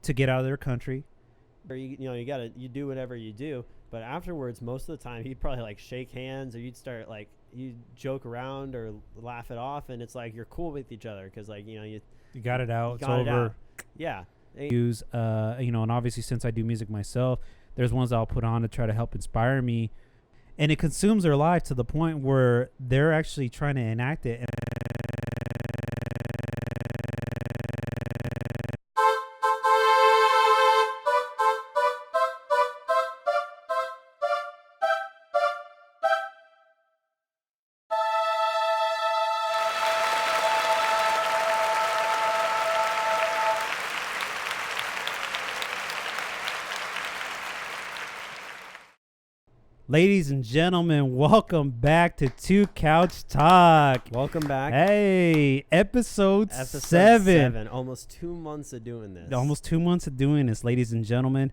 to get out of their country. Or you do whatever you do, but afterwards, most of the time, he'd probably like shake hands, or you'd start like you joke around or laugh it off, and it's like you're cool with each other because like You got it out. you It's got it over. out. Yeah. Use and obviously since I do music myself, there's ones I'll put on to try to help inspire me, and it consumes their life to the point where they're actually trying to enact it. Ladies and gentlemen, welcome back to Two Couch Talk. Welcome back. Hey, episode 7. Almost 2 months of doing this. Almost 2 months of doing this, ladies and gentlemen.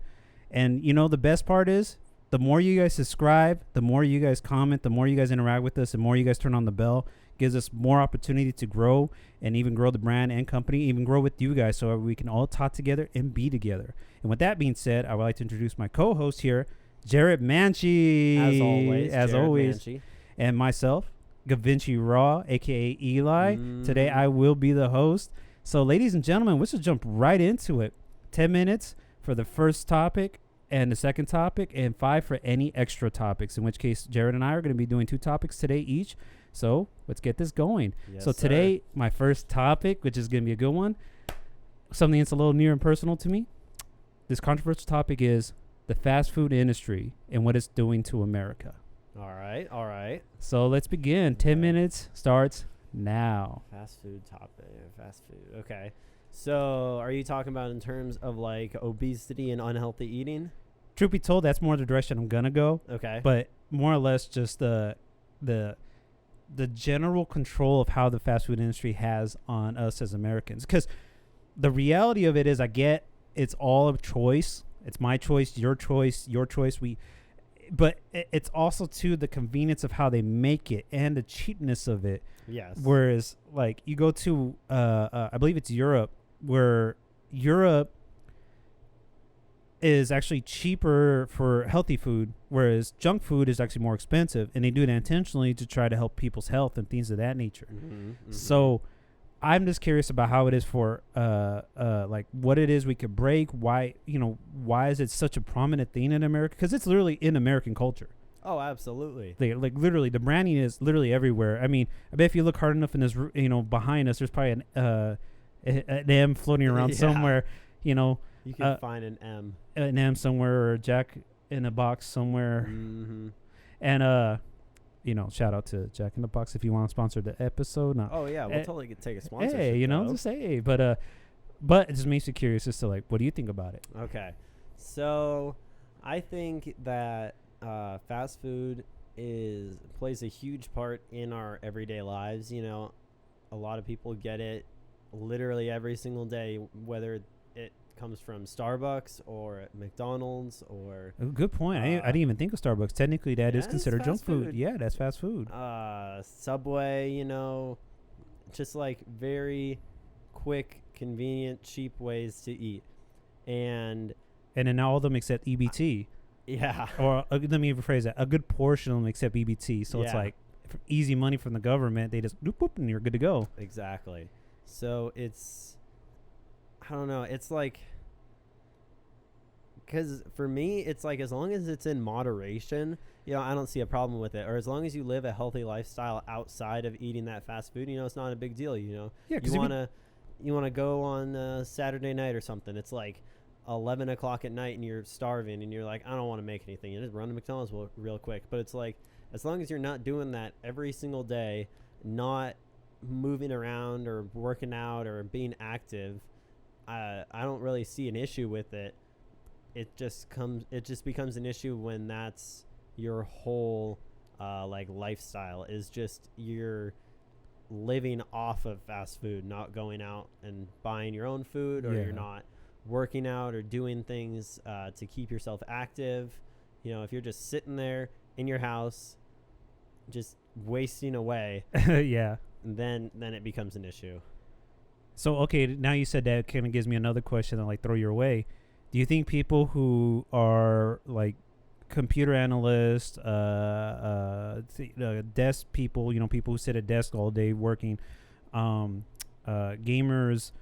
And the best part is, the more you guys subscribe, the more you guys comment, the more you guys interact with us, the more you guys turn on the bell, gives us more opportunity to grow and even grow the brand and company, even grow with you guys so we can all talk together and be together. And with that being said, I would like to introduce my co-host here, Jared Mannche. As always. Mannche. And myself, Gavinci Raw, a.k.a. Eli. Today I will be the host. So, ladies and gentlemen, let's just jump right into it. 10 minutes for the first topic and the second topic, and 5 for any extra topics, in which case Jared and I are going to be doing 2 topics today each. So, let's get this going. Yes, so, today, my first topic, which is going to be a good one, something that's a little near and personal to me. This controversial topic is the fast food industry and what it's doing to America. All right. So let's begin. 10 minutes starts now. Fast food topic. Fast food. Okay. So are you talking about in terms of like obesity and unhealthy eating? Truth be told, that's more the direction I'm gonna go. Okay. But more or less just the general control of how the fast food industry has on us as Americans. Because the reality of it is, I get it's all of choice. It's my choice, your choice. But it's also too the convenience of how they make it and the cheapness of it. Yes. Whereas, like, you go to, I believe it's Europe, where Europe is actually cheaper for healthy food, whereas junk food is actually more expensive, and they do it intentionally to try to help people's health and things of that nature. So I'm just curious about how it is for like what it is we could break. Why is it such a prominent thing in America? Because it's literally in American culture. Oh, absolutely. Like literally, the branding is literally everywhere. I mean, I bet if you look hard enough in this, behind us, there's probably an M floating around somewhere. You can find an M somewhere, or a Jack in a Box somewhere. And shout out to Jack in the Box if you want to sponsor the episode. No. Oh yeah, we'll totally take a sponsorship. Hey, just say, but it just makes you curious as to like, what do you think about it? Okay, so I think that fast food plays a huge part in our everyday lives. A lot of people get it literally every single day, whether it comes from Starbucks or McDonald's or good point. I didn't even think of Starbucks. Technically that is considered junk food. Yeah, that's fast food. Subway, just like very quick, convenient, cheap ways to eat. And then all of them except EBT. Or let me rephrase that. A good portion of them except EBT. So it's like easy money from the government. They just boop, and you're good to go. Exactly. So I don't know. It's like, because for me, it's like as long as it's in moderation, I don't see a problem with it. Or as long as you live a healthy lifestyle outside of eating that fast food, it's not a big deal. Yeah, you want to go on Saturday night or something. It's like 11 o'clock at night and you're starving and you're like, I don't want to make anything. You just run to McDonald's real quick. But it's like, as long as you're not doing that every single day, not moving around or working out or being active, I don't really see an issue with it. It just becomes an issue when that's your whole like lifestyle, is just you're living off of fast food, not going out and buying your own food, or you're not working out or doing things to keep yourself active. If you're just sitting there in your house just wasting away, then it becomes an issue. So okay, now you said that, kind of gives me another question that like throw your way. Do you think people who are like computer analysts, desk people, people who sit at desk all day working, gamers,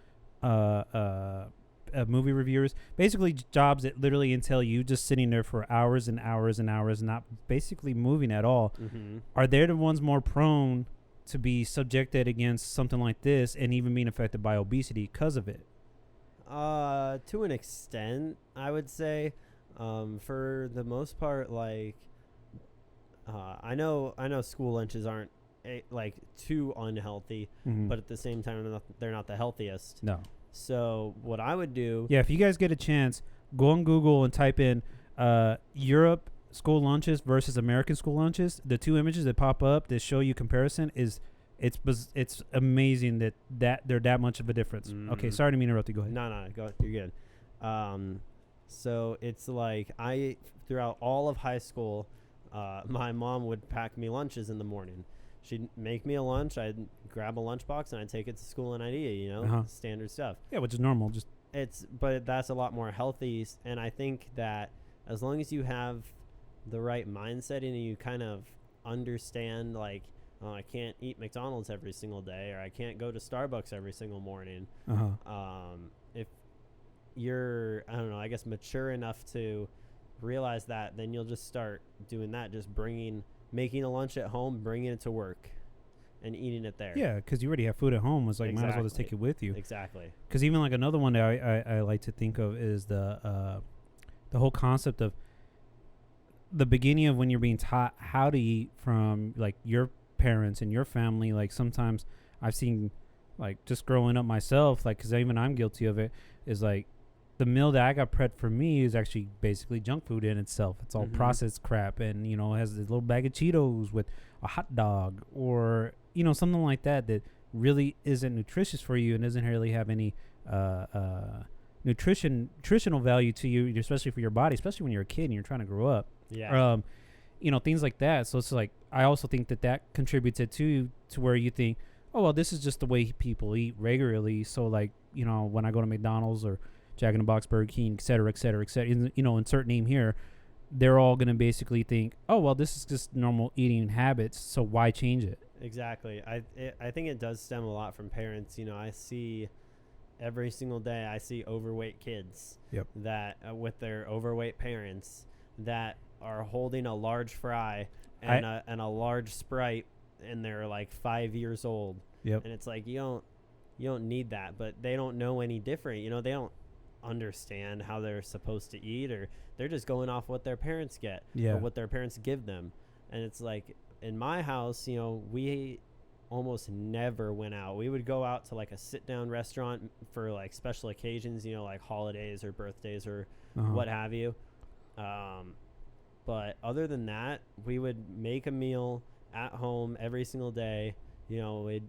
uh, uh, movie reviewers, basically jobs that literally entail you just sitting there for hours and hours and hours, not basically moving at all, are they the ones more prone to be subjected against something like this and even being affected by obesity because of it? To an extent, I would say. For the most part, like, I know school lunches aren't like too unhealthy, but at the same time, they're not the healthiest. No. So what I would do, Yeah, if you guys get a chance, go on Google and type in Europe school lunches versus American school lunches. The two images that pop up that show you comparison it's amazing that they're that much of a difference. Okay, sorry to interrupt you. Go ahead. No, go. You're good. So it's like throughout all of high school, my mom would pack me lunches in the morning. She'd make me a lunch. I'd grab a lunchbox and I'd take it to school and I'd eat it, standard stuff. Yeah, which is normal. But that's a lot more healthy. And I think that as long as you have the right mindset and you kind of understand, like, oh, I can't eat McDonald's every single day, or I can't go to Starbucks every single morning. If you're, I don't know, I guess mature enough to realize that, then you'll just start doing that, just making a lunch at home, bringing it to work, and eating it there. Yeah, because you already have food at home. It's like, might as well just take it with you. Exactly. Because even like another one that I like to think of is the whole concept of the beginning of when you're being taught how to eat from like your parents and your family. Like sometimes I've seen, like just growing up myself, like because even I'm guilty of it, is like the meal that I got prepped for me is actually basically junk food in itself. It's all processed crap, and it has this little bag of Cheetos with a hot dog or something like that really isn't nutritious for you and doesn't really have any nutritional value to you, especially for your body, especially when you're a kid and you're trying to grow up. Yeah. Things like that. So it's like I also think that contributed to where you think, oh well, this is just the way people eat regularly. So like when I go to McDonald's or Jack in the Box, Burger King, et cetera, insert name here, they're all going to basically think, oh, well, this is just normal eating habits, so why change it? Exactly. I think it does stem a lot from parents. I see every single day, I see overweight kids that with their overweight parents that are holding a large fry and a large Sprite, and they're like 5 years old. And it's like, you don't need that, but they don't know any different. They don't understand how they're supposed to eat, or they're just going off what their parents get or what their parents give them. And it's like in my house, we almost never went out. We would go out to like a sit down restaurant for like special occasions, like holidays or birthdays or what have you. But other than that, we would make a meal at home every single day. We'd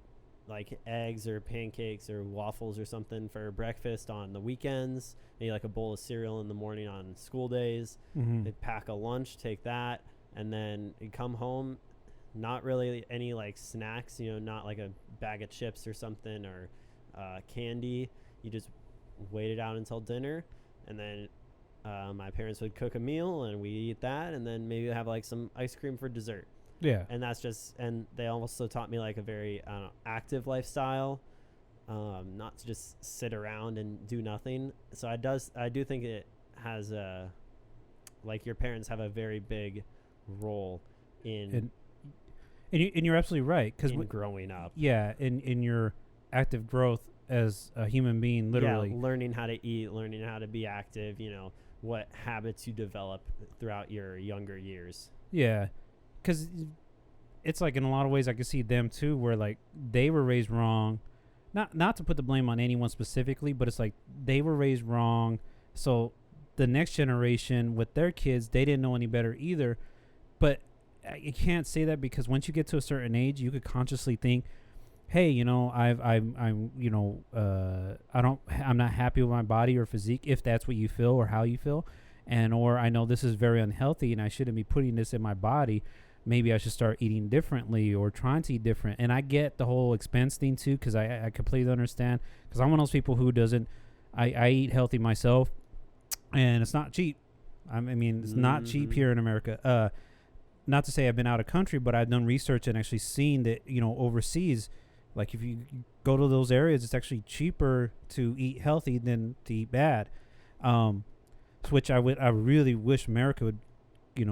like eggs or pancakes or waffles or something for breakfast on the weekends, maybe like a bowl of cereal in the morning on school days. They'd pack a lunch, take that, and then you'd come home, not really any like snacks, not like a bag of chips or something or candy. You just wait it out until dinner, and then my parents would cook a meal and we eat that, and then maybe have like some ice cream for dessert. And that's and they also taught me like a very active lifestyle, not to just sit around and do nothing. So I do think it has like your parents have a very big role in and you're absolutely right, because growing up. In your active growth as a human being, literally learning how to eat, learning how to be active, what habits you develop throughout your younger years. Because it's like in a lot of ways I can see them too, where like they were raised wrong, not to put the blame on anyone specifically, but it's like they were raised wrong, so the next generation with their kids, they didn't know any better either. But you can't say that, because once you get to a certain age, you could consciously think, hey, I'm not happy with my body or physique, if that's what you feel or how you feel, or I know this is very unhealthy and I shouldn't be putting this in my body. maybe I should start eating differently or trying to eat different. And I get the whole expense thing too, because I completely understand, because I'm one of those people who doesn't, I eat healthy myself, and it's not cheap. I mean, it's not cheap here in America. Not to say I've been out of country, but I've done research and actually seen that, overseas, like if you go to those areas, it's actually cheaper to eat healthy than to eat bad. Which I really wish America would,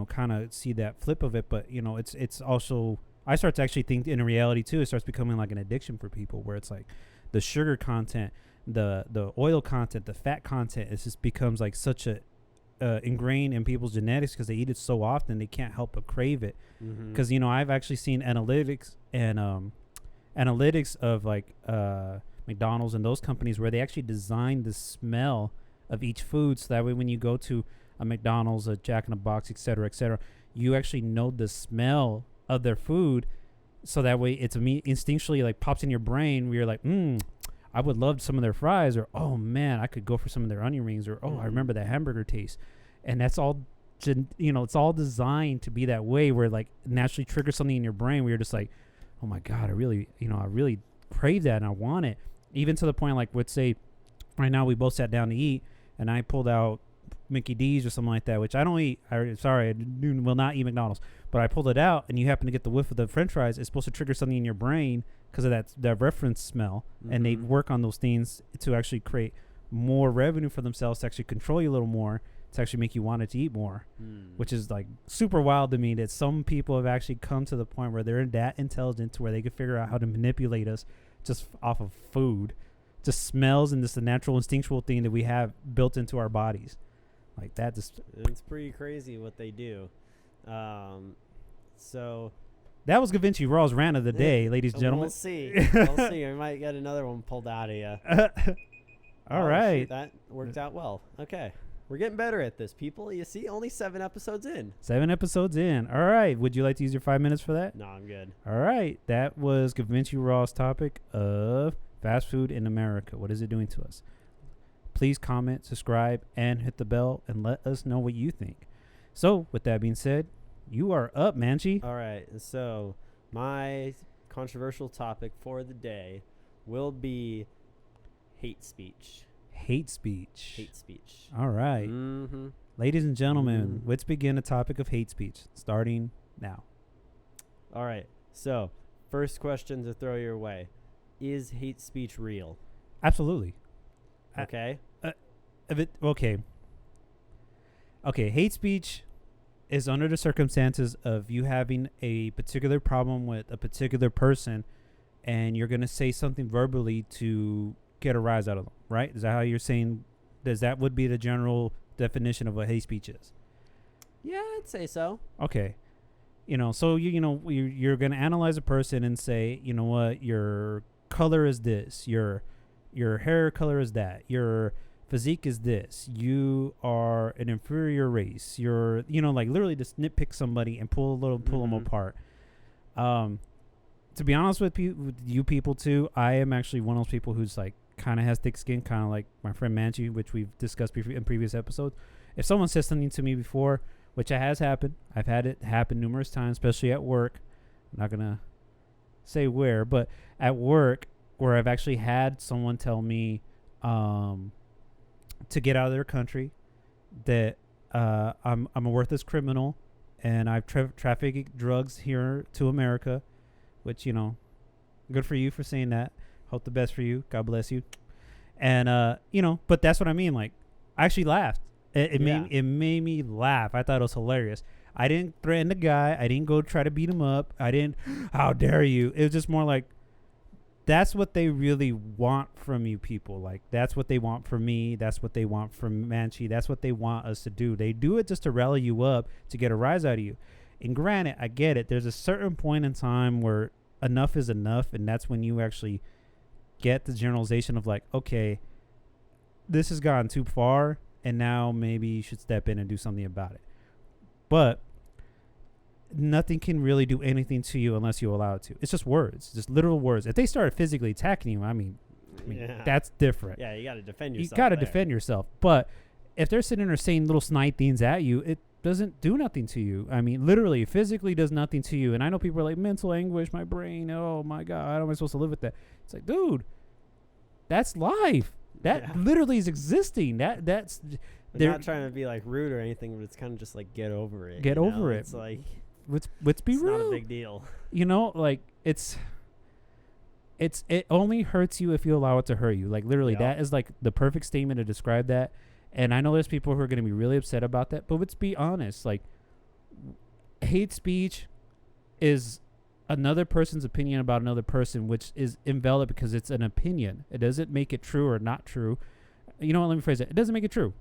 kind of see that flip of it. But, it's also, I start to actually think in reality too, it starts becoming like an addiction for people, where it's like the sugar content, the oil content, the fat content, it just becomes like such a, ingrained in people's genetics, because they eat it so often they can't help but crave it. Because I've actually seen analytics of like McDonald's and those companies, where they actually design the smell of each food, so that way when you go to a McDonald's, a Jack in the Box, etc., you actually know the smell of their food, so that way it's instinctually like pops in your brain, where you're like, I would love some of their fries, or oh man, I could go for some of their onion rings, or I remember that hamburger taste. And that's all, it's all designed to be that way, where like naturally triggers something in your brain where you're just like, oh my God, I really crave that and I want it. Even to the point, like, let's say right now we both sat down to eat, and I pulled out Mickey D's or something like that, which I don't eat. I will not eat McDonald's, but I pulled it out, and you happen to get the whiff of the French fries. It's supposed to trigger something in your brain because of that reference smell, and they work on those things to actually create more revenue for themselves, to actually control you a little more, to actually make you want it to eat more, which is like super wild to me, that some people have actually come to the point where they're that intelligent to where they can figure out how to manipulate us just off of food, just smells, and just the natural instinctual thing that we have built into our bodies. Like that, just it's pretty crazy what they do. So that was Gavinci Raw's rant of the day, ladies and gentlemen. We'll see. We'll see. We might get another one pulled out of you. All right. Shoot, that worked out well. Okay. We're getting better at this, people. You see, only 7 episodes in. 7 episodes in. All right. Would you like to use your 5 minutes for that? No, I'm good. All right. That was Gavinci Raw's topic of fast food in America. What is it doing to us? Please comment, subscribe, and hit the bell, and let us know what you think. So, with that being said, you are up, Mannche. All right. So, my controversial topic for the day will be hate speech. Hate speech. Hate speech. All right. Ladies and gentlemen, let's begin the topic of hate speech, starting now. All right. So, first question to throw your way. Is hate speech real? Absolutely. Okay. Okay. Hate speech is under the circumstances of you having a particular problem with a particular person, and you're going to say something verbally to get a rise out of them, right? Is that how you're saying? That would be the general definition of what hate speech is? Yeah, I'd say so. Okay. So you're going to analyze a person and say, you know what, your color is this, your hair color is that, your physique is this, you are an inferior race, you're like literally just nitpick somebody and pull them apart. To be honest with you people too, I am actually one of those people who's like kind of has thick skin, kind of like my friend Mannche, which we've discussed in previous episodes. If someone says something to me before, which has happened, I've had it happen numerous times, especially at work. I'm not gonna say where, but at work, where I've actually had someone tell me to get out of their country, that I'm a worthless criminal, and I've trafficked drugs here to America, which, good for you for saying that. Hope the best for you. God bless you. And, but that's what I mean. Like, I actually laughed. It made me laugh. I thought it was hilarious. I didn't threaten the guy. I didn't go try to beat him up. I didn't, how dare you? It was just more like, that's what they really want from you people. Like, that's what they want from me. That's what they want from Mannche. That's what they want us to do. They do it just to rally you up, to get a rise out of you. And granted, I get it. There's a certain point in time where enough is enough, and that's when you actually get the generalization of like, okay, this has gone too far, and now maybe you should step in and do something about it. But nothing can really do anything to you unless you allow it to. It's just words, just literal words. If they start physically attacking you, I mean, that's different. Yeah, you got to defend yourself. You got to defend yourself. But if they're sitting there saying little snide things at you, doesn't do nothing to you. I mean, literally, physically does nothing to you. And I know people are like, mental anguish, my brain, oh my God, how am I supposed to live with that? It's like, dude, that's life. That literally is existing. That's they're not trying to be like rude or anything, but it's kind of just like get over it. Get over it. It's like let's be real. It's not a big deal. You know, like it only hurts you if you allow it to hurt you. Like literally, that is like the perfect statement to describe that. And I know there's people who are going to be really upset about that, but let's be honest. Like, hate speech is another person's opinion about another person, which is invalid because it's an opinion. It doesn't make it true or not true. You know what? Let me phrase it. It doesn't make it true.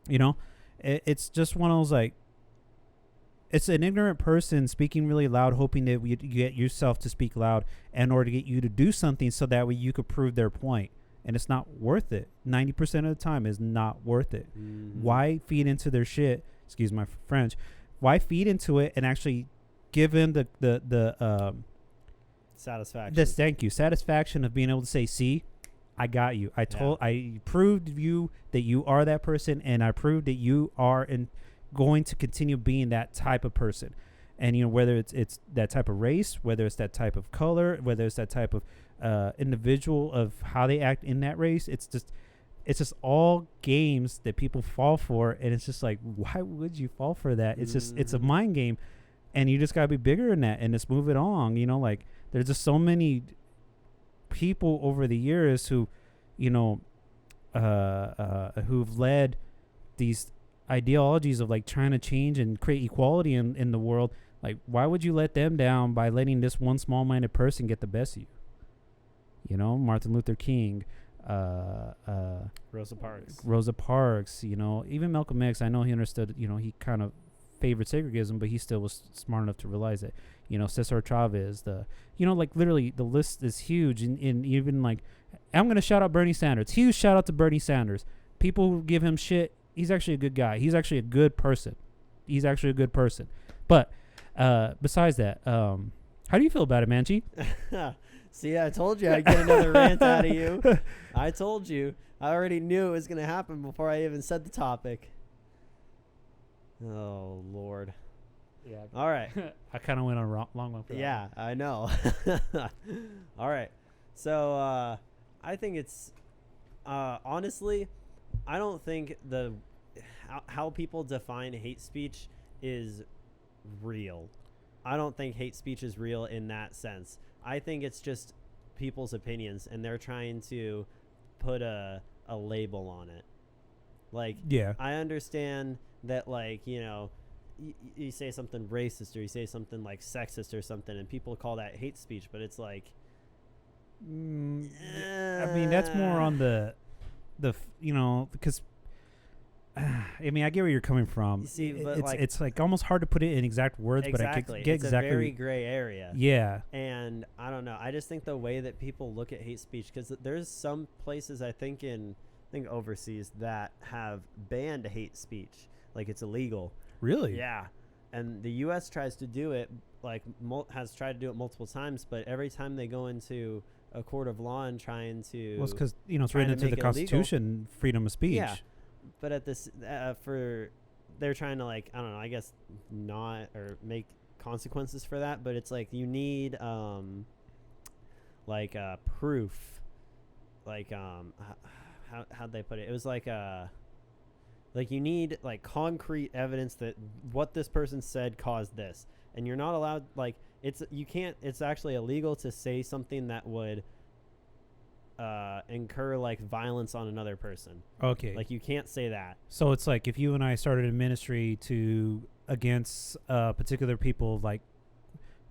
You know, it's just one of those, like, it's an ignorant person speaking really loud, hoping that you get yourself to speak loud in order to get you to do something so that way you could prove their point. And it's not worth it. 90% of the time is not worth it. Mm-hmm. Why feed into their shit? Excuse my French. Why feed into it and actually give them the satisfaction? Thank you. Satisfaction of being able to say, see, I got you. I proved you that you are that person, and I proved that you are going to continue being that type of person. And, you know, whether it's that type of race, whether it's that type of color, whether it's that type of individual of how they act in that race, it's just all games that people fall for. And it's just like, why would you fall for that? It's just, it's a mind game, and you just gotta be bigger than that and just move it on. You know, like, there's just so many people over the years who, you know, who've led these ideologies of like trying to change and create equality in the world. Like, why would you let them down by letting this one small-minded person get the best of you? You know, Martin Luther King, Rosa Parks, you know, even Malcolm X. I know he understood, you know, he kind of favored segregatism, but he still was smart enough to realize it. You know, Cesar Chavez, you know, like literally the list is huge. And even like, I'm going to shout out Bernie Sanders. Huge shout out to Bernie Sanders. People who give him shit, he's actually a good guy. He's actually a good person. But besides that, how do you feel about it, Mannche? See, I told you I'd get another rant out of you. I told you. I already knew it was going to happen before I even said the topic. Oh, Lord. Yeah. All right. I kind of went on a long one for that. Yeah, I know. All right. So I think it's honestly, I don't think how people define hate speech is real. I don't think hate speech is real in that sense. I think it's just people's opinions, and they're trying to put a label on it. Like, yeah, I understand that, like, you know, you say something racist or you say something like sexist or something, and people call that hate speech, but it's like, I mean, that's more on the you know, because I mean, I get where you're coming from. See, but it's like almost hard to put it in exact words, exactly. But I get it's exactly. It's a very gray area. Yeah. And I don't know. I just think the way that people look at hate speech, because there's some places I think overseas that have banned hate speech, like it's illegal. Really? Yeah. And the U.S. tries to do it, like has tried to do it multiple times, but every time they go into a court of law and trying to, well, it's because, you know, it's written into the Constitution, illegal, freedom of speech. Yeah. But at this, they're trying to, like, I don't know, I guess not, or make consequences for that. But it's like you need, proof. Like, how'd they put it? It was like you need like concrete evidence that what this person said caused this, and you're not allowed. Like, it's actually illegal to say something that would incur like violence on another person. Okay. Like, you can't say that. So it's like if you and I started a ministry against particular people, like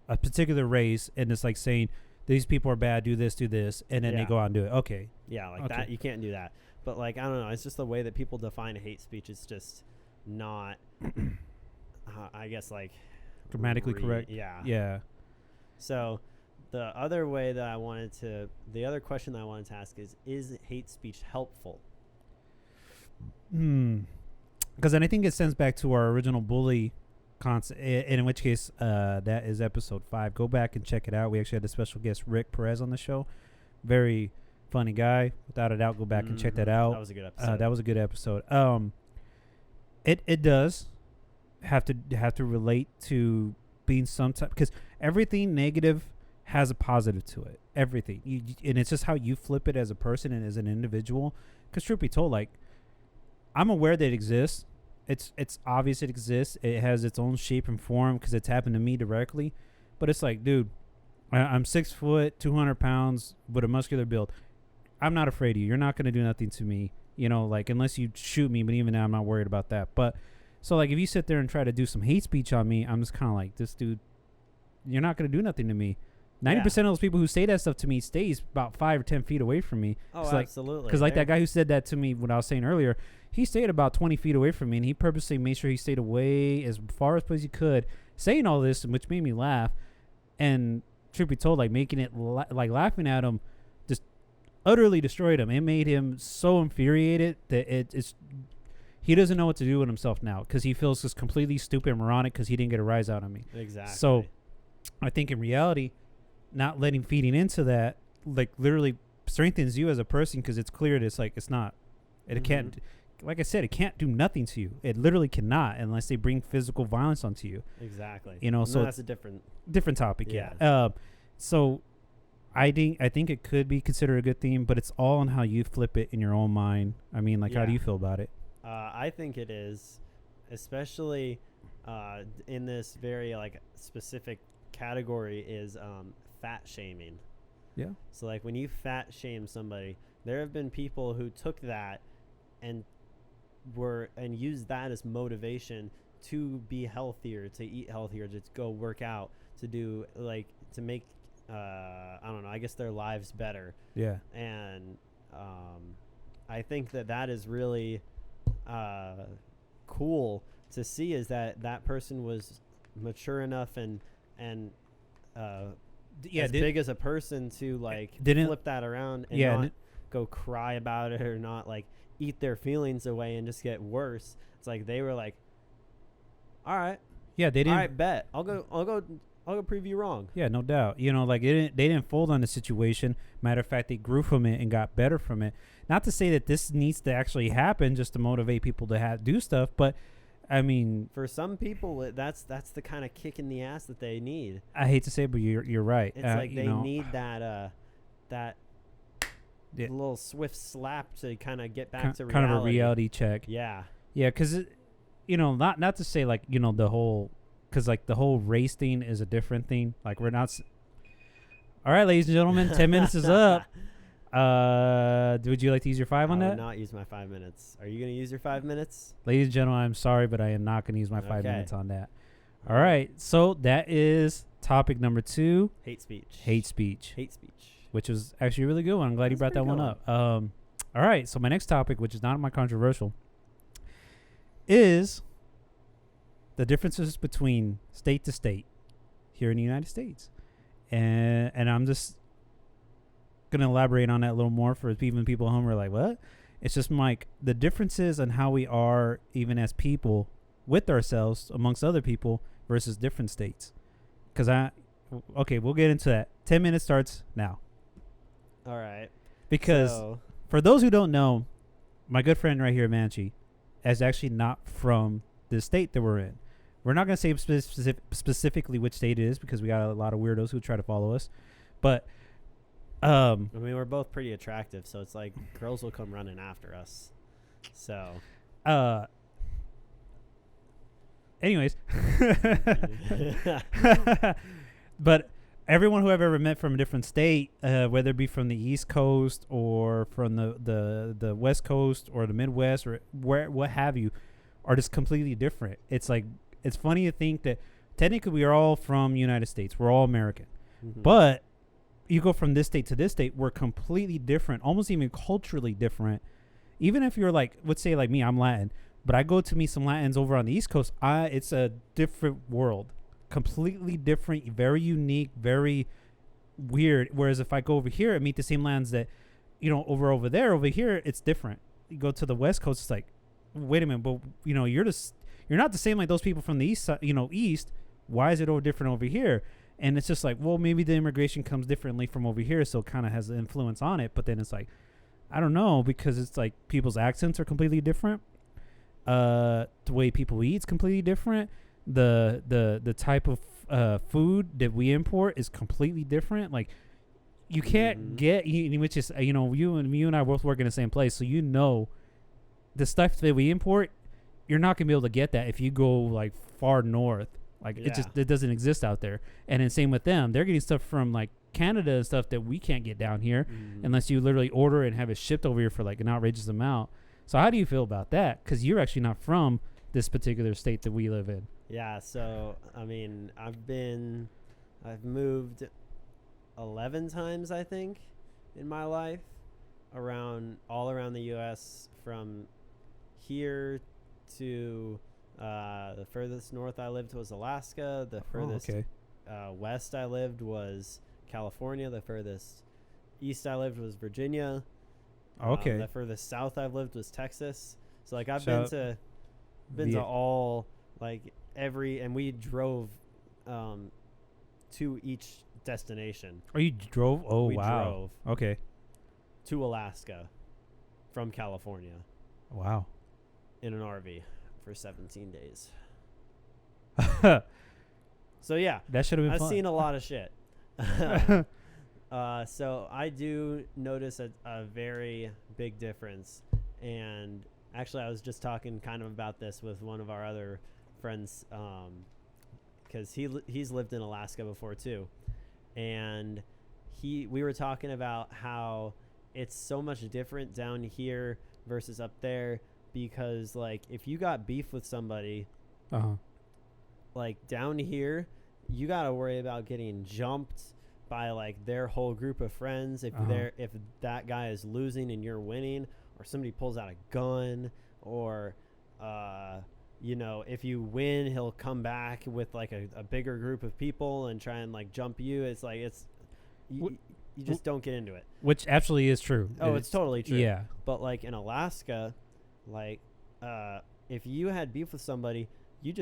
a particular race, and it's like saying these people are bad, do this, and then they go out and do it. Okay. Yeah, like that. You can't do that. But, like, I don't know. It's just the way that people define hate speech is just not, I guess, like, grammatically correct. Yeah. Yeah. So the other question that I wanted to ask is hate speech helpful? Because then I think it sends back to our original bully concept, in which case that is episode 5. Go back and check it out. We actually had a special guest, Rick Perez, on the show. Very funny guy, without a doubt. Go back and check that out. That was a good episode. That was a good episode. It does. have to relate to being some type, because everything negative has a positive to it. Everything, and it's just how you flip it as a person and as an individual. Because truth be told, like, I'm aware that it exists. It's obvious it exists. It has its own shape and form because it's happened to me directly. But it's like, dude, I'm 6 foot, 200 pounds with a muscular build. I'm not afraid of you. You're not going to do nothing to me, you know, like, unless you shoot me. But even now, I'm not worried about that. But so, like, if you sit there and try to do some hate speech on me, I'm just kind of like, this dude, you're not going to do nothing to me. 90% of those people who say that stuff to me stays about 5 or 10 feet away from me. Oh, like, absolutely. Because like that guy who said that to me, what I was saying earlier, he stayed about 20 feet away from me, and he purposely made sure he stayed away as far as he could, saying all this, which made me laugh. And truth be told, like, making it like laughing at him just utterly destroyed him. It made him so infuriated that it's he doesn't know what to do with himself now, because he feels just completely stupid and moronic because he didn't get a rise out of me. Exactly. So I think in reality, not feeding into that, like, literally strengthens you as a person, because it's clear that it's like, it's not, it can't, like I said, it can't do nothing to you. It literally cannot, unless they bring physical violence onto you. Exactly. You know, so that's a different topic. Yeah. So I think it could be considered a good theme, but it's all on how you flip it in your own mind. I mean, like, how do you feel about it? I think it is, especially in this very, like, specific category, is fat shaming. Yeah. So, like, when you fat shame somebody, there have been people who took that and used that as motivation to be healthier, to eat healthier, to go work out, to do, like, to make I don't know, I guess their lives better. Yeah. And I think that is really cool to see, is that person was mature enough and big as a person to, like, flip that around and not go cry about it, or not, like, eat their feelings away and just get worse. It's like they were like, all right, they didn't. All right, bet I'll go prove you wrong. Yeah, no doubt. You know, like, they didn't fold on the situation. Matter of fact, they grew from it and got better from it. Not to say that this needs to actually happen just to motivate people to do stuff, but I mean, for some people, that's the kind of kick in the ass that they need. I hate to say it, but you're right. It's like they need that little swift slap to kind of get back to reality. Kind of a reality check. Yeah. Yeah, because, you know, not to say, like, you know, because, like, the whole race thing is a different thing. Like, we're not. All right, ladies and gentlemen, 10 minutes is up. Would you like to use your 5 on that? I will not use my 5 minutes. Are you going to use your 5 minutes? Ladies and gentlemen, I'm sorry, but I am not going to use my 5 minutes on that. All right. So that is topic number 2. Hate speech. Hate speech. Hate speech. Which was actually a really good one. I'm glad you brought that one up. All right. So my next topic, which is not my controversial, is the differences between state to state here in the United States. And I'm just going to elaborate on that a little more for even people at home who are like, what? It's just like the differences on how we are, even as people, with ourselves amongst other people versus different states. Because we'll get into that. 10 minutes starts now. All right. Because for those who don't know, my good friend right here, Mannche, is actually not from the state that we're in. We're not going to say specifically which state it is, because we got a lot of weirdos who try to follow us. But I mean, we're both pretty attractive, so it's like girls will come running after us. So anyways. But everyone who I've ever met from a different state, whether it be from the East Coast or from the West Coast or the Midwest or what have you, are just completely different. It's like, it's funny to think that technically we are all from the United States. We're all American. Mm-hmm. But you go from this state to this state, we're completely different, almost even culturally different. Even if you're like, let's say like me, I'm Latin, but I go to meet some Latins over on the East Coast, it's a different world. Completely different, very unique, very weird. Whereas if I go over here and meet the same lands that, you know, over there, over here, it's different. You go to the West Coast, it's like, wait a minute, but you know, you're not the same like those people from the East side, you know, East. Why is it all different over here? And it's just like, well, maybe the immigration comes differently from over here, so it kind of has an influence on it. But then it's like, I don't know, because it's like people's accents are completely different. The way people eat is completely different. The type of food that we import is completely different. Like you can't get, which is you and I both work in the same place, so the stuff that we import, you're not gonna be able to get that if you go like far north. Like it doesn't exist out there. And then same with them, they're getting stuff from like Canada and stuff that we can't get down here unless you literally order it and have it shipped over here for like an outrageous amount. So how do you feel about that? Because you're actually not from this particular state that we live in. Yeah, so I mean, I've moved 11 times, I think, in my life, all around the U.S. from here to the furthest north I lived was Alaska. The furthest west I lived was California. The furthest east I lived was Virginia. The furthest south I've lived was Texas. So like I've been to all like and we drove to each destination. Oh, you drove? Oh, we wow. Drove okay. To Alaska from California. Wow. In an RV for 17 days. So yeah, that should have been fun. I've seen a lot of shit. So I do notice a very big difference. And actually, I was just talking kind of about this with one of our other friends, because he's lived in Alaska before too, and we were talking about how it's so much different down here versus up there, because like if you got beef with somebody, like down here, you got to worry about getting jumped by like their whole group of friends if that guy is losing and you're winning, or somebody pulls out a gun, or if you win, he'll come back with like a bigger group of people and try and like jump you. It's like you just don't get into it, which actually is true. It's totally true. Yeah, but like in Alaska, like if you had beef with somebody, you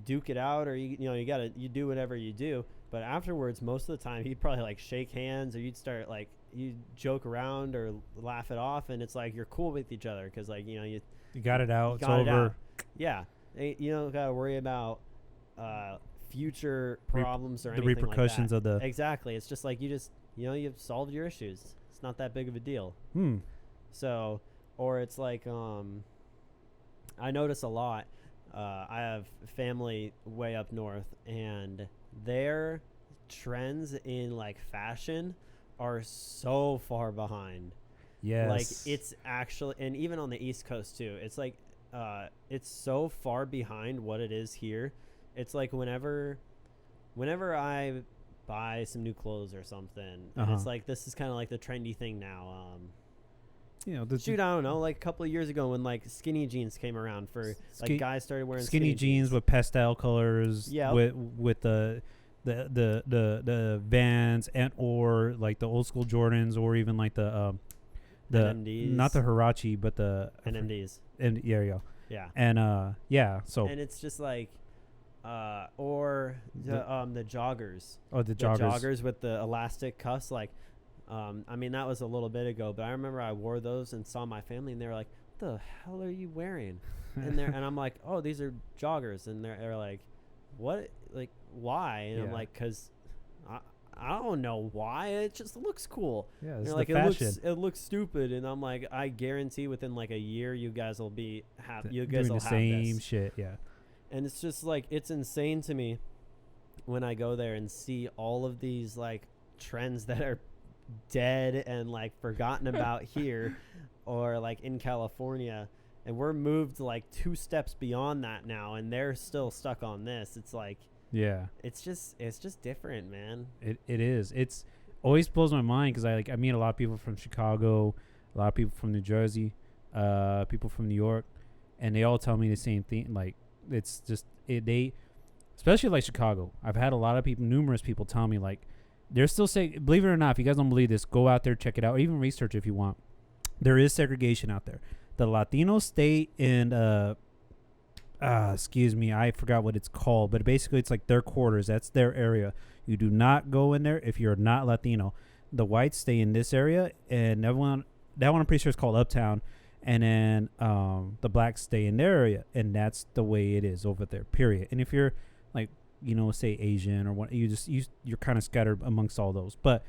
duke it out, or you do whatever you do. But afterwards, most of the time, he'd probably like shake hands, or you'd start like you joke around or laugh it off, and it's like you're cool with each other because like you got it out. It's over. Yeah, you don't gotta worry about future problems or anything the repercussions like that. of the exactly. It's just like you've solved your issues. It's not that big of a deal. So, or it's like I notice a lot. I have family way up north, and their trends in like fashion are so far behind. Yes. Like it's actually, and even on the East Coast too, it's like it's so far behind what it is here. It's like whenever I buy some new clothes or something, and it's like this is kind of like the trendy thing now. I don't know, like a couple of years ago when like skinny jeans came around for like guys started wearing skinny jeans with pastel colors, with the Vans or like the old school Jordans, or even like the NMDs. Not the Huarache, but the NMDs. And there you go. Yeah. And so and it's just like or the joggers. Oh, the joggers with the elastic cuffs, like I mean, that was a little bit ago, but I remember I wore those and saw my family, and they were like, "What the hell are you wearing?" And I'm like, "Oh, these are joggers," and they're like, "What? Like, why?" And I'm like, "Cause I don't know why. It just looks cool." Yeah, it's like the fashion. It looks stupid, and I'm like, I guarantee within like a year, you guys will be happy. You guys will have the same shit. Yeah. And it's just like it's insane to me when I go there and see all of these like trends that are dead and like forgotten about here, or like in California, and we're moved like 2 steps beyond that now, and they're still stuck on this. It's like, yeah, it's just different, man. It is. It's always blows my mind because I meet a lot of people from Chicago, a lot of people from New Jersey, people from New York, and they all tell me the same thing. Like it's just they, especially like Chicago. I've had a lot of people, numerous people, tell me like. They're still saying, believe it or not, if you guys don't believe this, go out there, check it out, or even research if you want. There is segregation out there. The Latino state in, excuse me, I forgot what it's called, but basically it's like their quarters. That's their area. You do not go in there if you're not Latino. The whites stay in this area, and that one I'm pretty sure is called Uptown. and then the blacks stay in their area, and that's the way it is over there. Period. And if you're like, say Asian or what, you're kind of scattered amongst all those, but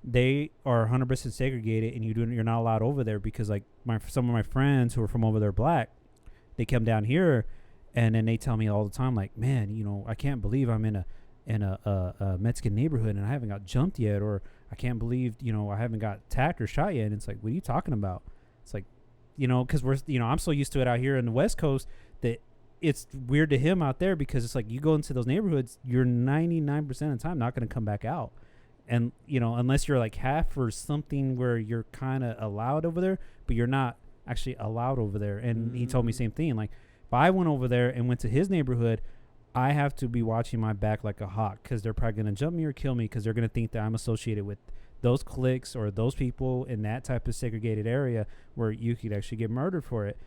they are 100% segregated, and you're not allowed over there because like some of my friends who are from over there black, they come down here, and then they tell me all the time like, man, I can't believe I'm in a Mexican neighborhood and I haven't got jumped yet, or I can't believe I haven't got attacked or shot yet. And it's like, what are you talking about? It's like, because we're I'm so used to it out here in the West Coast that it's weird to him out there, because it's like you go into those neighborhoods, you're 99% of the time not going to come back out. And, unless you're like half or something where you're kind of allowed over there, but you're not actually allowed over there. And he told me same thing. Like, if I went over there and went to his neighborhood, I have to be watching my back like a hawk, because they're probably going to jump me or kill me, because they're going to think that I'm associated with those cliques or those people in that type of segregated area where you could actually get murdered for it,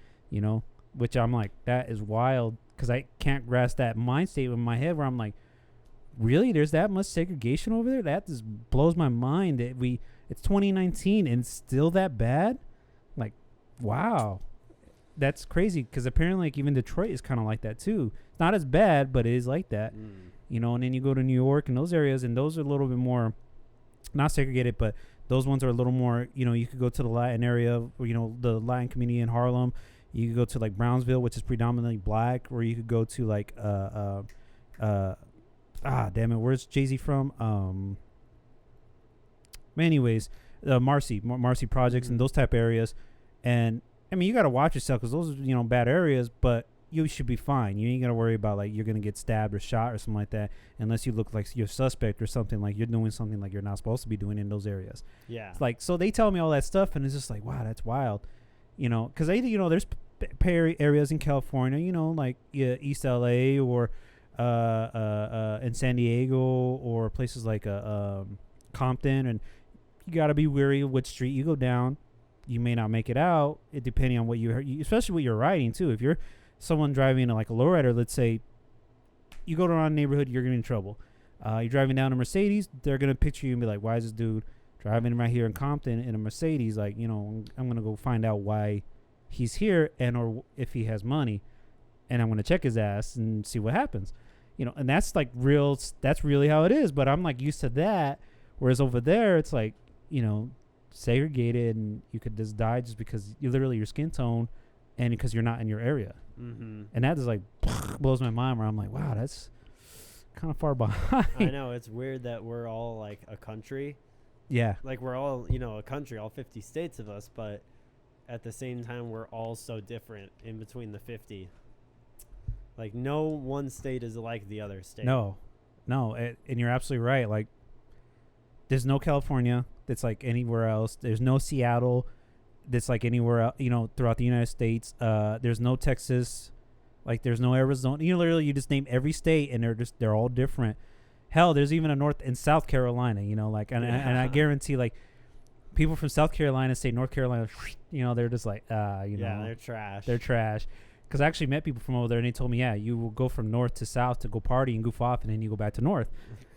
which I'm like, that is wild, because I can't grasp that mind state in my head where I'm like, really, there's that much segregation over there? That just blows my mind that it's 2019 and still that bad. Like, wow, that's crazy, because apparently like even Detroit is kind of like that too. It's not as bad, but it is like that. And then you go to New York and those areas, and those are a little bit more not segregated, but those ones are a little more, you could go to the Latin area, or, the Latin community in Harlem. You could go to like Brownsville, which is predominantly black, or you could go to like damn it, where's Jay-Z from? Anyways, Marcy projects and those type of areas. And I mean, you got to watch yourself, because those are, bad areas, but you should be fine. You ain't got to worry about like you're going to get stabbed or shot or something like that, unless you look like you're suspect or something, like you're doing something like you're not supposed to be doing in those areas. Yeah. It's like, so they tell me all that stuff, and it's just like, wow, that's wild. Because there's areas in California, like East LA or in San Diego, or places like Compton, and you got to be wary of which street you go down. You may not make it out, depending on what especially what you're riding too. If you're someone driving like a lowrider, let's say you go to a neighborhood, you're gonna be in trouble. You're driving down a Mercedes, they're gonna picture you and be like, why is this dude driving right here in Compton in a Mercedes? Like, I'm gonna go find out why he's here, or if he has money, and I'm gonna check his ass and see what happens. And that's like that's really how it is. But I'm like used to that, whereas over there it's like, segregated, and you could just die just because your skin tone, and because you're not in your area. And that is like blows my mind, where I'm like, wow, that's kind of far behind. I know, it's weird that we're all like a country. Yeah, like we're all a country, all 50 states of us, but at the same time we're all so different in between the 50. Like, no one state is like the other state. No, and you're absolutely right. Like, there's no California that's like anywhere else. There's no Seattle that's like anywhere else, throughout the United States. There's no Texas. Like, there's no Arizona. Literally, you just name every state, and they're all different. Hell, there's even a North and South Carolina. And I guarantee, like, people from South Carolina say North Carolina. They're just like, yeah, they're trash. They're trash. Because I actually met people from over there, and they told me, yeah, you will go from north to south to go party and goof off, and then you go back to north.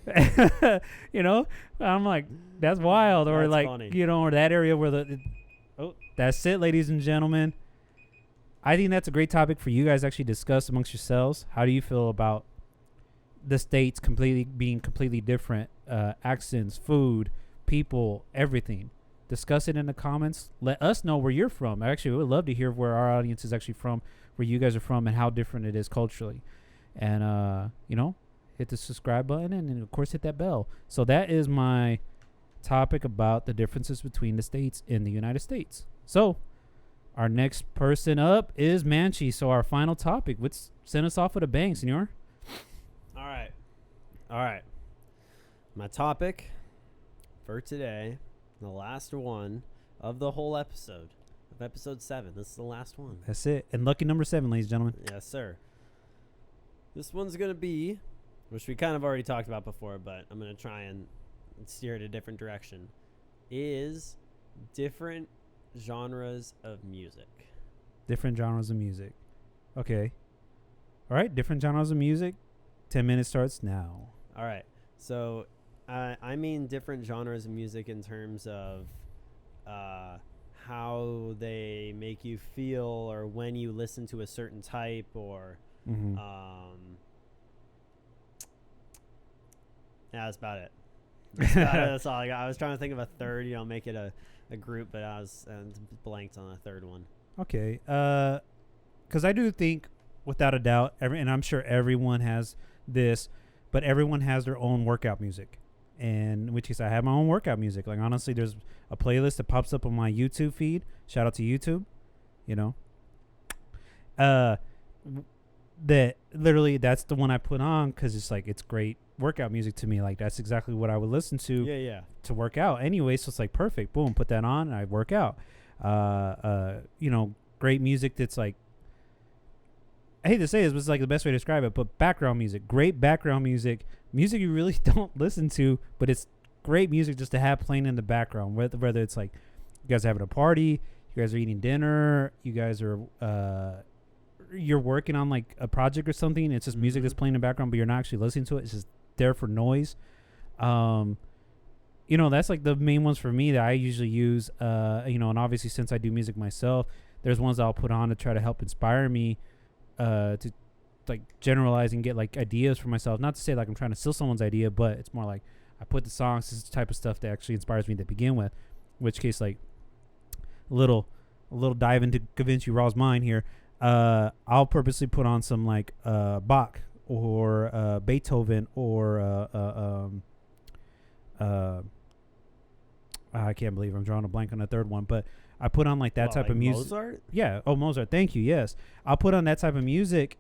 I'm like, that's wild. Or that's like, funny. Or that area where that's it, ladies and gentlemen. I think that's a great topic for you guys to actually discuss amongst yourselves. How do you feel about the states being completely different? Accents, food, people, everything. Discuss it in the comments. Let us know where you're from. Actually, we would love to hear where our audience is actually from, where you guys are from, and how different it is culturally. And, hit the subscribe button, and of course, hit that bell. So that is my topic about the differences between the states in the United States. So our next person up is Mannche. So our final topic. Let's send us off with a bang, senor. All right. My topic for today, the last one of the whole episode, of episode 7. This is the last one. That's it. And lucky number 7, ladies and gentlemen. Yes, sir. This one's going to be, which we kind of already talked about before, but I'm going to try and steer it a different direction, is different genres of music. Different genres of music. Okay. All right. Different genres of music. 10 minutes starts now. All right. So I mean different genres of music in terms of how they make you feel, or when you listen to a certain type, or yeah, that's about it. That's all I got. I was trying to think of a third, make it a group, but I was blanked on a third one. Okay. Because I do think, without a doubt, and I'm sure everyone has this, but everyone has their own workout music. And in which case, I have my own workout music. Like, honestly, there's a playlist that pops up on my YouTube feed. Shout out to YouTube. That literally, that's the one I put on because it's like, it's great workout music to me. Like, that's exactly what I would listen to to work out anyway. So it's like, perfect. Boom, put that on and I work out. Great music that's like, I hate to say this, but it's like the best way to describe it, but background music, great background music you really don't listen to, but it's great music just to have playing in the background, whether it's like you guys are having a party, you guys are eating dinner, you guys are you're working on like a project or something, it's just music that's playing in the background, but you're not actually listening to it, it's just there for noise. That's like the main ones for me that I usually use, and obviously since I do music myself, there's ones I'll put on to try to help inspire me to like generalize and get like ideas for myself. Not to say like I'm trying to steal someone's idea, but it's more like I put the songs, this is the type of stuff that actually inspires me to begin with. In which case, like a little dive into Gavinci Raw's mind here. I'll purposely put on some like Bach or Beethoven or I can't believe I'm drawing a blank on the third one, but I put on like that type of music. Mozart? Yeah. Oh, Mozart. Thank you. Yes. I'll put on that type of music.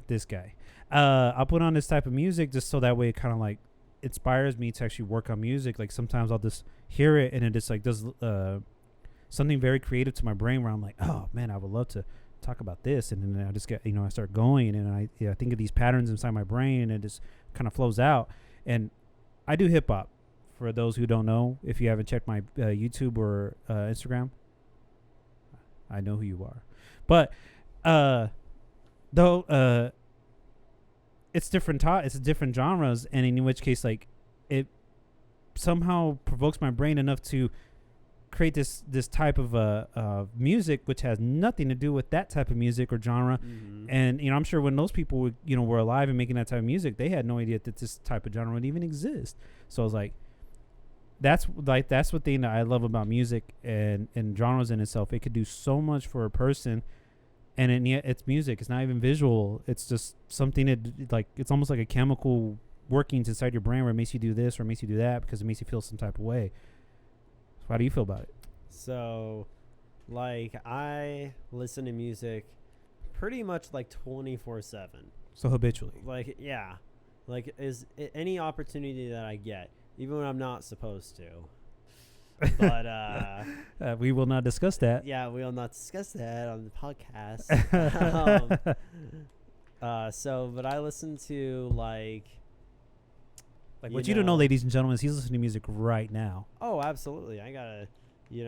This guy. I'll put on this type of music just so that way it kind of like inspires me to actually work on music. Like sometimes I'll just hear it and it just like does something very creative to my brain where I'm like, oh man, I would love to talk about this. And then I just get, I start going and I think of these patterns inside my brain and it just kind of flows out. And I do hip hop. For those who don't know, if you haven't checked my YouTube or Instagram, I know who you are. But though it's different it's different genres, and in which case like it somehow provokes my brain enough to create this type of music which has nothing to do with that type of music or genre. And I'm sure when those people were alive and making that type of music, they had no idea that this type of genre would even exist. So I was like, that's what thing that I love about music and genres in itself. It could do so much for a person, and yet it's music. It's not even visual. It's just something that like it's almost like a chemical workings inside your brain where it makes you do this or makes you do that because it makes you feel some type of way. So how do you feel about it? So, like, I listen to music pretty much like 24/7. So habitually. Like, yeah, like is any opportunity that I get. Even when I'm not supposed to. But we will not discuss that. Yeah, we will not discuss that on the podcast. But I listen to like what you don't know, ladies and gentlemen, is he's listening to music right now. Oh, absolutely. I gotta, we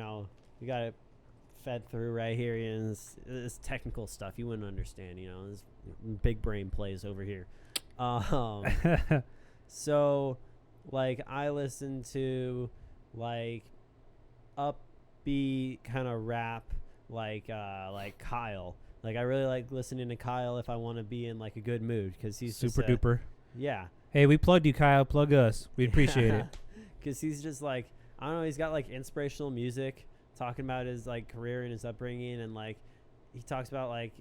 got it fed through right here. This technical stuff you wouldn't understand. This big brain plays over here. So. Like I listen to like upbeat kind of rap like Kyle. Like I really like listening to Kyle if I want to be in like a good mood because he's super duper. Yeah. Hey, we plugged you, Kyle. Plug us. We appreciate it. Because he's just like, I don't know. He's got like inspirational music talking about his like career and his upbringing, and like he talks about like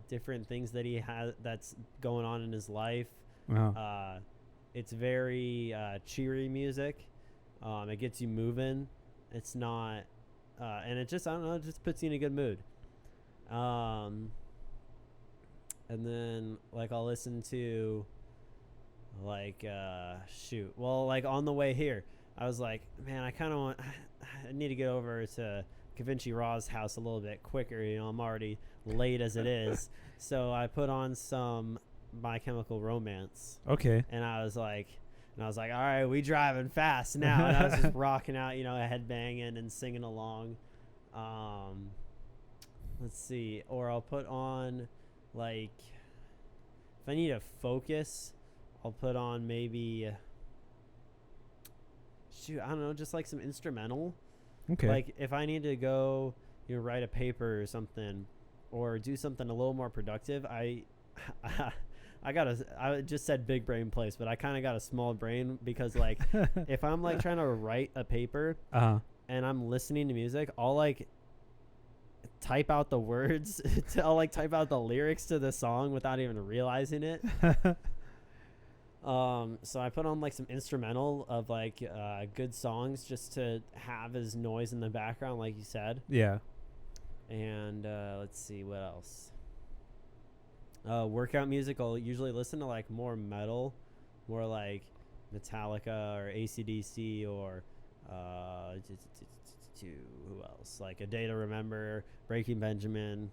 different things that he has that's going on in his life. Wow. It's very cheery music. It gets you moving. It's not, and it just, I don't know, it just puts you in a good mood. And then like I'll listen to like like on the way here, I was like, man, I need to get over to Gavinci Raw's house a little bit quicker. I'm already late as it is. So I put on some My Chemical Romance. Okay. And I was like, all right, we driving fast now. And I was just rocking out, headbanging and singing along. Let's see. Or I'll put on, like, if I need to focus, I'll put on maybe, I don't know, just like some instrumental. Okay. Like if I need to go, write a paper or something, or do something a little more productive, I just said big brain place, but I kind of got a small brain because like if I'm like trying to write a paper and I'm listening to music, I'll like type out the words. I'll like type out the lyrics to the song without even realizing it. So I put on like some instrumental of like good songs just to have as noise in the background, like you said. Yeah. And let's see what else. Workout music, I'll usually listen to like more metal, more like Metallica or AC/DC or who else? Like A Day to Remember, Breaking Benjamin,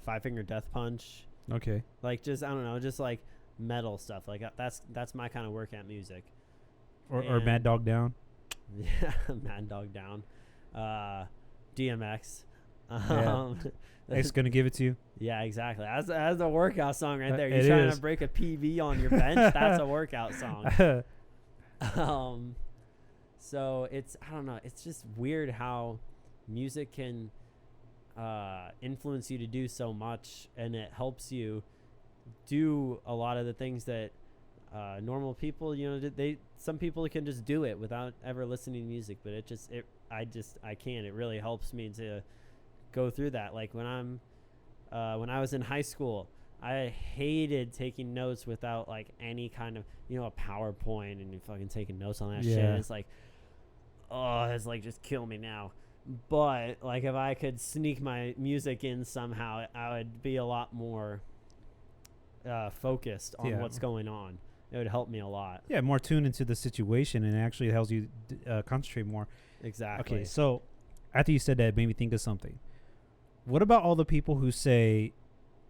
Five Finger Death Punch. Okay. Like just I don't know, just like metal stuff. Like that's my kind of workout music. Or Mad Dog Down. Yeah, Mad Dog Down. DMX. It's gonna give it to you. Yeah, exactly. That's a workout song right there. You're it trying is. to break a PB on your bench. That's a workout song. So it's I don't know. It's just weird how music can influence you to do so much, and it helps you do a lot of the things that normal people, some people can just do it without ever listening to music, but I can't. It really helps me to go through that. Like when I was in high school, I hated taking notes without like any kind of, a PowerPoint and you fucking taking notes on that shit. It's like, it's like just kill me now. But like if I could sneak my music in somehow, I would be a lot more focused on what's going on. It would help me a lot. Yeah, more tuned into the situation, and it actually helps you concentrate more. Exactly. Okay, so after you said that, it made me think of something. What about all the people who say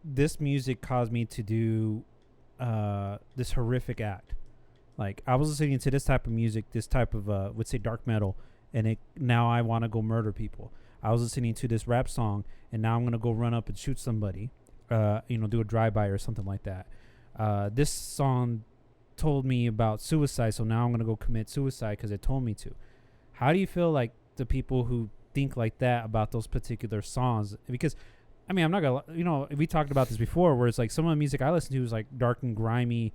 this music caused me to do this horrific act? Like I was listening to this type of music, this type of would say dark metal, and now I want to go murder people. I was listening to this rap song, and now I'm gonna go run up and shoot somebody, do a drive-by or something like that. This song told me about suicide, so now I'm gonna go commit suicide because it told me to. How do you feel like the people who think like that about those particular songs? Because I mean, I'm not gonna, we talked about this before, where it's like some of the music I listen to is like dark and grimy,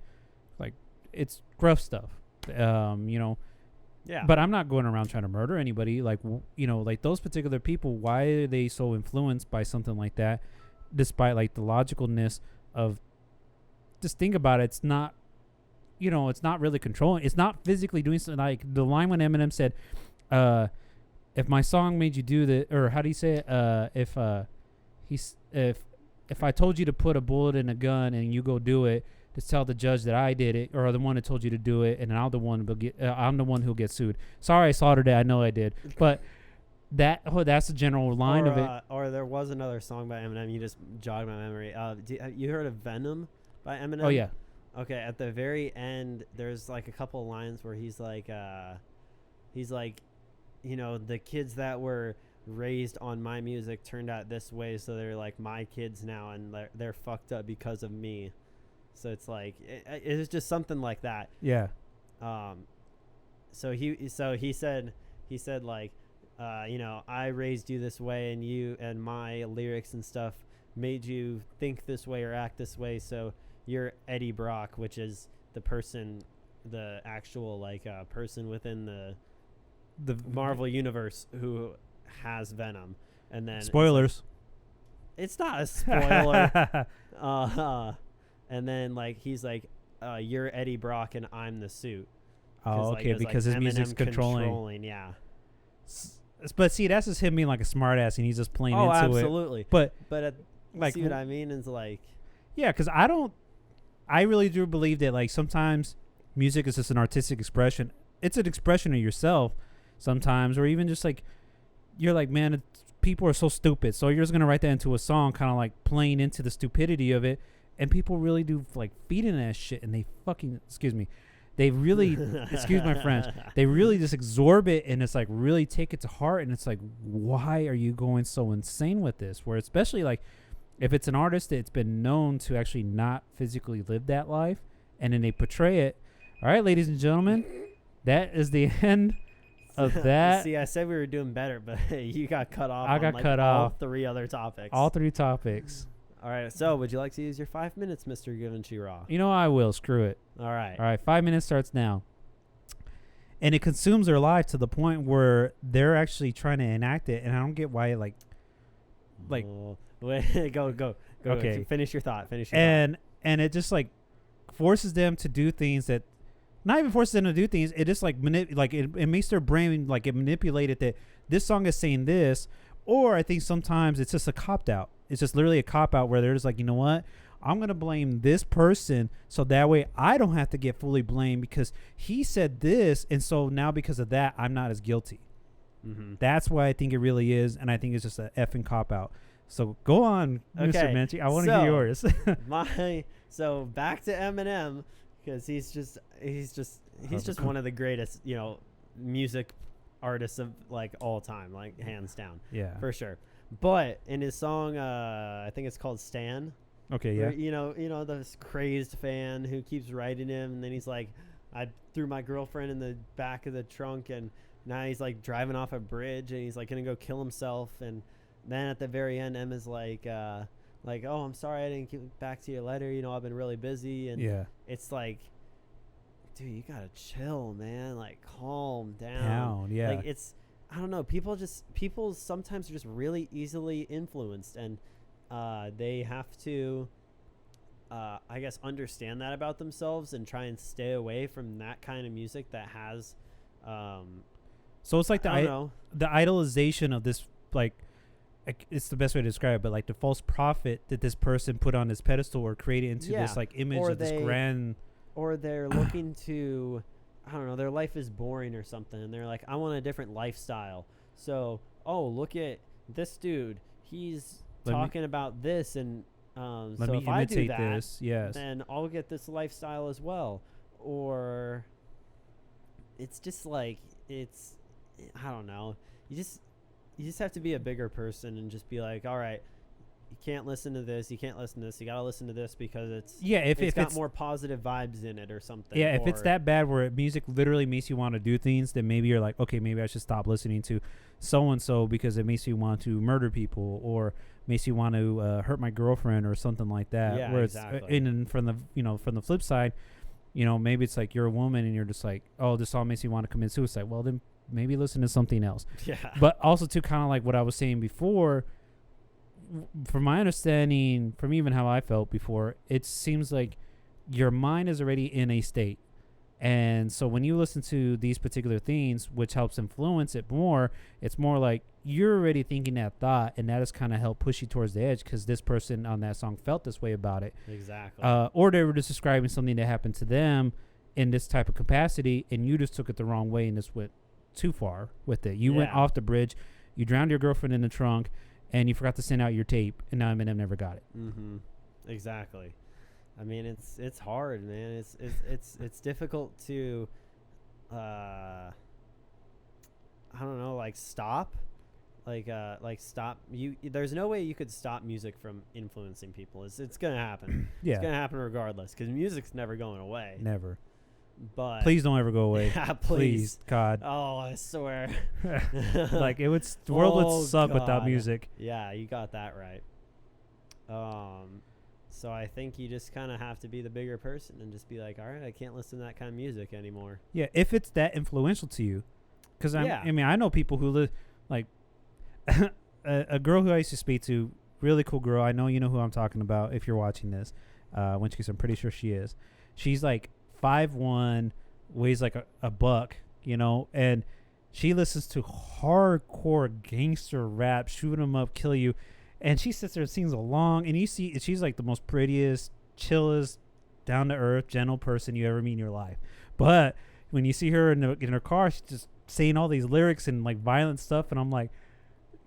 like it's rough stuff, Yeah. But I'm not going around trying to murder anybody. Like, like those particular people, why are they so influenced by something like that, despite like the logicalness of, just think about it. It's not, it's not really controlling. It's not physically doing something. Like the line when Eminem said, if my song made you do the, or how do you say it? If I told you to put a bullet in a gun and you go do it, just tell the judge that I did it, or the one that told you to do it, and I'm the one who'll get sued. Sorry, I slaughtered it. I know I did, but that's the general line of it. Or there was another song by Eminem. You just jogged my memory. You heard of Venom by Eminem? Oh yeah. Okay, at the very end, there's like a couple of lines where he's like, the kids that were raised on my music turned out this way, so they're like my kids now, and they're fucked up because of me. So it's like it's just something like that. Yeah. So he said like, I raised you this way, and you and my lyrics and stuff made you think this way or act this way. So you're Eddie Brock, which is the actual like person within the Marvel universe who has Venom. And then spoilers. It's not a spoiler. And then like he's like, you're Eddie Brock and I'm the suit. Oh, okay, because his music's controlling. Yeah. But see, that's just him being like a smart ass, and he's just playing into absolutely. it. But like, see what I mean? Is like, yeah, because I really do believe that like sometimes music is just an artistic expression. It's an expression of yourself sometimes, or even just like you're like, man, people are so stupid, so you're just gonna write that into a song, kind of like playing into the stupidity of it. And people really do like feed in that shit, and they fucking they really excuse my French, they really just absorb it, and it's like really take it to heart. And it's like, why are you going so insane with this? Where especially like if it's an artist that's been known to actually not physically live that life, and then they portray it. All right, ladies and gentlemen, that is the end of that. See, I said we were doing better, but you got cut off. I got cut all off. 3 other topics. All 3 topics. All right. So, would you like to use your 5 minutes, Mr. Gavinci Raw? You know, I will. Screw it. All right. All right. 5 minutes starts now. And it consumes their life to the point where they're actually trying to enact it. And I don't get why, like. Wait, go. Okay. Finish your thought. And it just, like, forces them to do things that. Not even forces them to do things. It just, like, it makes their brain, like, it manipulated that this song is saying this. Or I think sometimes it's just a cop-out. It's just literally a cop-out where they're just like, you know what? I'm going to blame this person so that way I don't have to get fully blamed because he said this. And so now because of that, I'm not as guilty. Mm-hmm. That's why I think it really is. And I think it's just an effing cop-out. So go on, okay. Mr. Mannche. I want to hear yours. So back to Eminem because he's just one of the greatest, music artists of like all time, like hands down. Yeah. For sure. But in his song, I think it's called Stan. Okay, yeah. Where, this crazed fan who keeps writing him, and then he's like, I threw my girlfriend in the back of the trunk, and now he's like driving off a bridge, and he's like gonna go kill himself, and then at the very end, Emma's like, oh, I'm sorry I didn't get back to your letter. I've been really busy, and yeah, it's like, dude, you gotta chill, man. Like, calm down. Yeah. Like, I don't know. People sometimes are just really easily influenced, and they have to, I guess, understand that about themselves and try and stay away from that kind of music that has. So it's like the idolization of this, like, it's the best way to describe it, but like the false prophet that this person put on this pedestal or created into this like image of this grand. Or they're looking to, I don't know, their life is boring or something, and they're like, I want a different lifestyle. So, look at this dude. He's talking about this, and so if I do that, then I'll get this lifestyle as well. Or it's just like, I don't know. You just have to be a bigger person and just be like, all right, you can't listen to this. You can't listen to this. You got to listen to this because it's got more positive vibes in it or something. Yeah, if it's that bad where music literally makes you want to do things, then maybe you're like, okay, maybe I should stop listening to so-and-so because it makes you want to murder people or makes you want to hurt my girlfriend or something like that. Yeah, where exactly. And from the flip side, maybe it's like you're a woman and you're just like, oh, this song makes you want to commit suicide. Well, then maybe listen to something else. Yeah. But also to kind of like what I was saying before, from my understanding, from even how I felt before, it seems like your mind is already in a state. And so when you listen to these particular things, which helps influence it more, it's more like you're already thinking that thought, and that has kind of helped push you towards the edge because this person on that song felt this way about it. Exactly. Or they were just describing something that happened to them in this type of capacity, and you just took it the wrong way and just went too far with it. You went off the bridge, you drowned your girlfriend in the trunk, and you forgot to send out your tape, and now Eminem never got it. Mm-hmm. Exactly. I mean, it's hard, man. It's difficult to, I don't know, like stop, stop. There's no way you could stop music from influencing people. It's gonna happen. Yeah, it's gonna happen regardless because music's never going away. Never. But please don't ever go away. Yeah, please, God. Oh, I swear. Like the world would suck without music. Yeah, you got that right. So I think you just kind of have to be the bigger person and just be like, all right, I can't listen to that kind of music anymore. Yeah, if it's that influential to you, because I mean, I know people who live like a girl who I used to speak to, really cool girl. I know you know who I'm talking about if you're watching this. Because I'm pretty sure she is. She's like 5'1", weighs like a buck, and she listens to hardcore gangster rap, shoot 'em up, kill you, and she sits there and sings along, and you see she's like the most prettiest, chillest, down to earth, gentle person you ever meet in your life. But when you see her in her car, she's just saying all these lyrics and like violent stuff, and I'm like,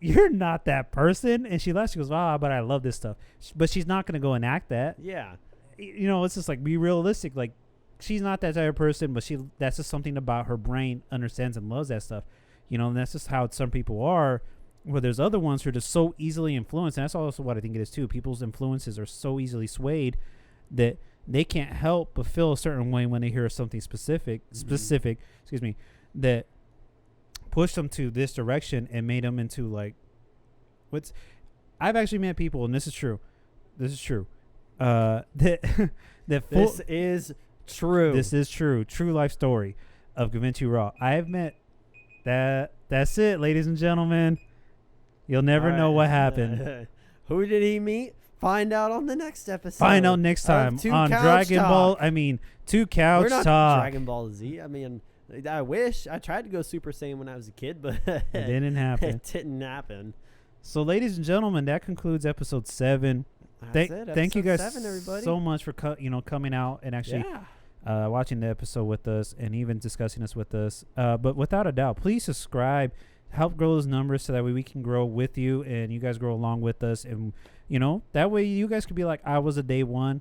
you're not that person. And she laughs. She goes, but I love this stuff. But she's not going to go and act that. Yeah. It's just like, be realistic. Like, she's not that type of person, but that's just something about her brain understands and loves that stuff. And that's just how some people are, where there's other ones who are just so easily influenced. And that's also what I think it is too. People's influences are so easily swayed that they can't help but feel a certain way when they hear something specific, excuse me, that pushed them to this direction and made them into like I've actually met people, and this is true, that this is true life story of Gavinci Raw. I have met that's it, ladies and gentlemen. You'll never know what happened. Who did he meet? Find out on the next episode. Find out next time on Dragon Ball. I mean, Two Couch We're not Talk. Dragon Ball Z. I mean, I wish. I tried to go Super Saiyan when I was a kid, but it didn't happen. It didn't happen. So, ladies and gentlemen, that concludes episode 7. Thank you guys 7, everybody. so much for coming out and actually watching the episode with us and even discussing this with us. But without a doubt, please subscribe. Help grow those numbers so that way we can grow with you and you guys grow along with us. And, that way you guys could be like, I was a day one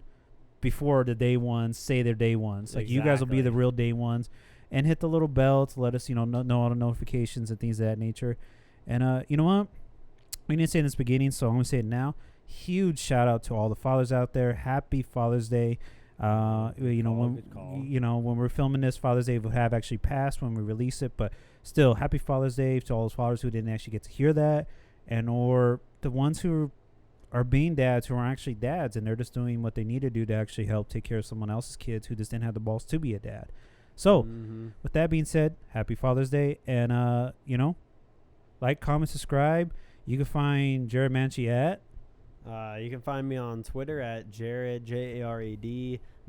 before the day ones say they're day ones. Like, you guys will be the real day ones. And hit the little bell to let us, know all the notifications and things of that nature. And you know what? We didn't say it in this beginning, so I'm going to say it now. Huge shout out to all the fathers out there. Happy Father's Day. When we're filming this, Father's Day will have actually passed when we release it, but still, happy Father's Day to all those fathers who didn't actually get to hear that, and or the ones who are being dads who are actually dads and they're just doing what they need to do to actually help take care of someone else's kids who just didn't have the balls to be a dad. So, with that being said, happy Father's Day, and like, comment, subscribe. You can find Jared Mannche at. You can find me on Twitter at Jared Jared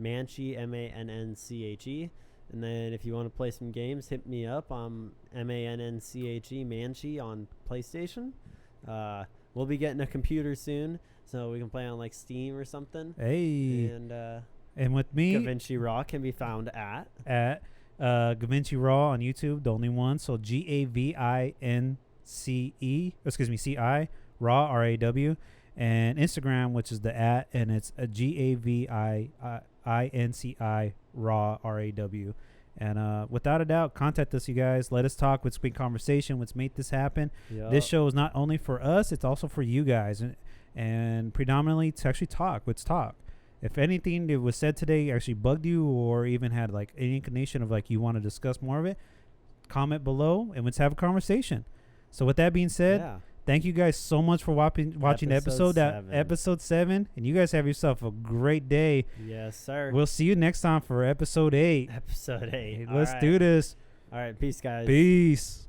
Mannche Mannche. And then if you want to play some games, hit me up. I'm Mannche Mannche on PlayStation. We'll be getting a computer soon, so we can play on like Steam or something. Hey. And with me, Gavinci Raw can be found at Gavinci Raw on YouTube, the only one. So GAVINCE, CI Raw RAW, and Instagram, which is the @ and it's a GAVINCI Raw RAW. And without a doubt, contact us, you guys. Let us talk. Let's make conversation. Let's make this happen. Yep. This show is not only for us; it's also for you guys, and predominantly to actually talk. Let's talk. If anything that was said today actually bugged you, or even had like any inclination of like you want to discuss more of it, comment below and let's have a conversation. So with that being said, thank you guys so much for watching the episode 7, and you guys have yourself a great day. Yes, sir. We'll see you next time for episode 8. Let's do this. All right, peace, guys. Peace.